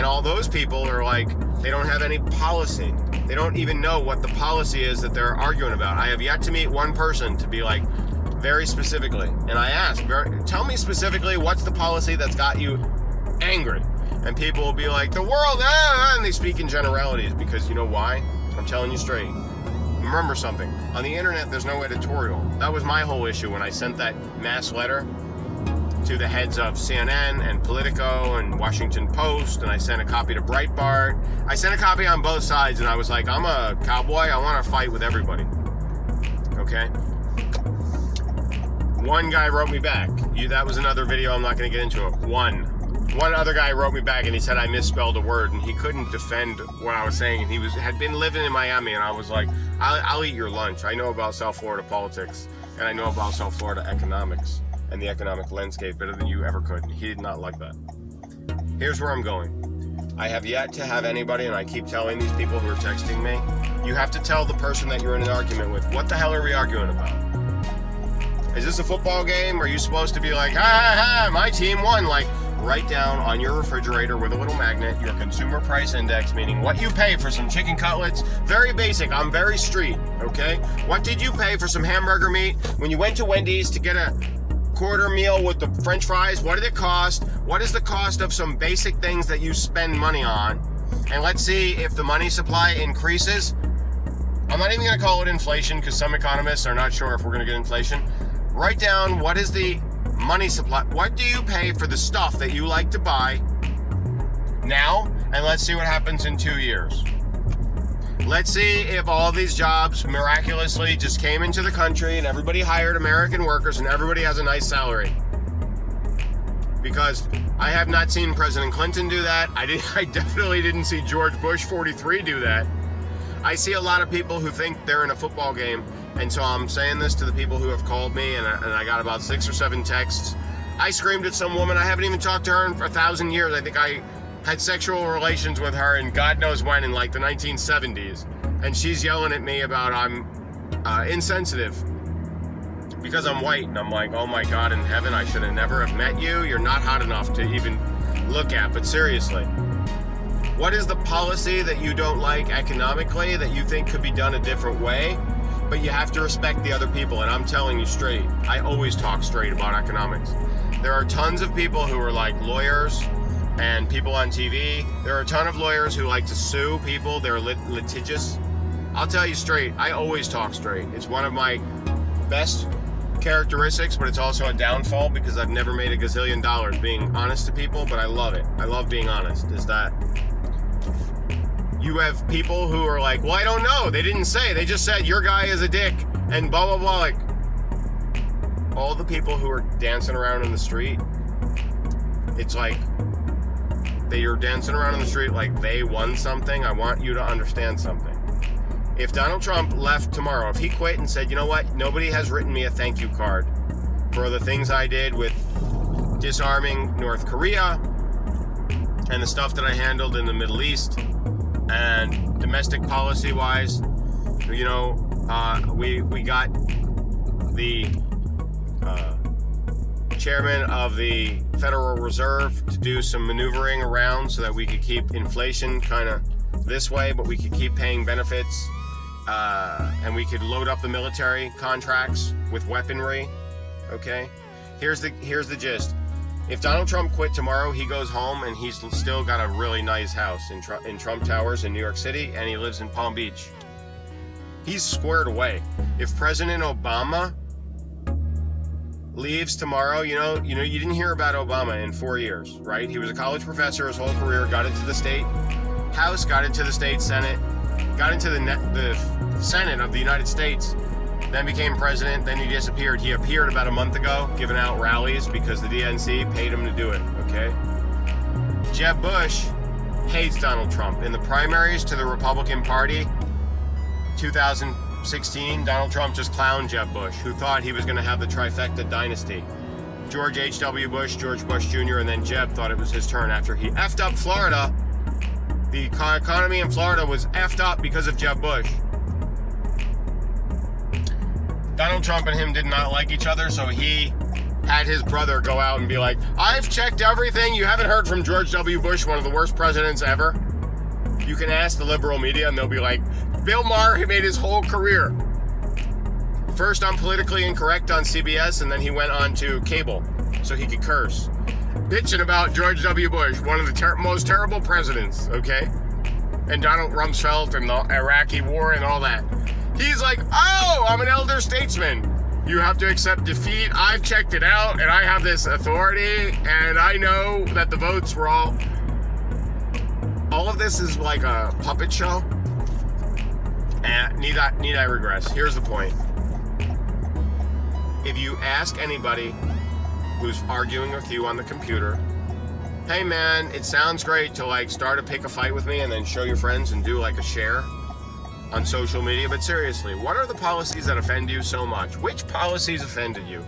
And all those people are like, they don't have any policy. They don't even know what the policy is that they're arguing about. I have yet to meet one person to be like, very specifically. And I ask, tell me specifically what's the policy that's got you angry. And people will be like, the world, and they speak in generalities because you know why? I'm telling you straight. Remember something. On the internet, there's no editorial. That was my whole issue when I sent that mass letter to the heads of CNN and Politico and Washington Post, and I sent a copy to Breitbart. I sent a copy on both sides, and I was like, I'm a cowboy. I want to fight with everybody. Okay? One guy wrote me back. That was another video. I'm not going to get into it. One other guy wrote me back, and he said I misspelled a word, and he couldn't defend what I was saying. And he had been living in Miami, and I was like, I'll eat your lunch. I know about South Florida politics, and I know about South Florida economics and the economic landscape better than you ever could. He did not like that. Here's where I'm going. I have yet to have anybody, and I keep telling these people who are texting me, you have to tell the person that you're in an argument with, what the hell are we arguing about? Is this a football game? Are you supposed to be like, ha, my team won? Like, write down on your refrigerator with a little magnet your consumer price index, meaning what you pay for some chicken cutlets. Very basic. I'm very street, okay? What did you pay for some hamburger meat when you went to Wendy's to get a quarter meal with the french fries? What did it cost? What is the cost of some basic things that you spend money on? And let's see if the money supply increases. I'm not even going to call it inflation because some economists are not sure if we're going to get inflation. Write down what is the money supply. What do you pay for the stuff that you like to buy now? And let's see what happens in 2 years. Let's see if all these jobs miraculously just came into the country and everybody hired American workers and everybody has a nice salary. Because I have not seen President Clinton do that. I definitely didn't see George Bush 43 do that. I see a lot of people who think they're in a football game. And so I'm saying this to the people who have called me, and I got about 6 or 7 texts. I screamed at some woman. I haven't even talked to her in 1,000 years. I think I had sexual relations with her in God knows when, in like the 1970s. And she's yelling at me about I'm insensitive because I'm white. And I'm like, oh my God in heaven, I should have never have met you. You're not hot enough to even look at. But seriously, what is the policy that you don't like economically that you think could be done a different way? But you have to respect the other people, and I'm telling you straight, I always talk straight about economics. There are tons of people who are like lawyers and people on TV. There are a ton of lawyers who like to sue people. They're litigious. I'll tell you straight, I always talk straight. It's one of my best characteristics, but it's also a downfall because I've never made a gazillion dollars being honest to people, but I love it. I love being honest. Is that you have people who are like, well, I don't know. They didn't say. They just said your guy is a dick and blah, blah, blah. Like, all the people who are dancing around in the street, it's like they are dancing around in the street like they won something. I want you to understand something. If Donald Trump left tomorrow, if he quit and said, you know what, nobody has written me a thank you card for the things I did with disarming North Korea and the stuff that I handled in the Middle East, and domestic policy wise, you know, we got the chairman of the Federal Reserve to do some maneuvering around so that we could keep inflation kind of this way, but we could keep paying benefits, and we could load up the military contracts with weaponry. Okay, here's the gist. If Donald Trump quit tomorrow, he goes home and he's still got a really nice house in Trump Towers in New York City, and he lives in Palm Beach. He's squared away. If President Obama leaves tomorrow, you know, you didn't hear about Obama in 4 years, right? He was a college professor his whole career, got into the state House, got into the state Senate, got into the Senate of the United States, then became president, then he disappeared. He appeared about a month ago, giving out rallies because the DNC paid him to do it, okay? Jeb Bush hates Donald Trump. In the primaries to the Republican Party, 2016, Donald Trump just clowned Jeb Bush, who thought he was going to have the trifecta dynasty. George H.W. Bush, George Bush Jr., and then Jeb thought it was his turn after he effed up Florida. The economy in Florida was effed up because of Jeb Bush. Donald Trump and him did not like each other, so he had his brother go out and be like, I've checked everything. You haven't heard from George W. Bush, one of the worst presidents ever? You can ask the liberal media and they'll be like, Bill Maher, he made his whole career first on Politically Incorrect on CBS, and then he went on to cable so he could curse. Bitching about George W. Bush, one of the most terrible presidents, okay? And Donald Rumsfeld and the Iraqi war and all that. He's like, oh, I'm an elder statesman. You have to accept defeat. I've checked it out, and I have this authority, and I know that the votes were all of this is like a puppet show. And need I regress? Here's the point. If you ask anybody who's arguing with you on the computer, hey man, it sounds great to like start a pick a fight with me and then show your friends and do like a share on social media, but seriously, what are the policies that offend you so much? Which policies offended you?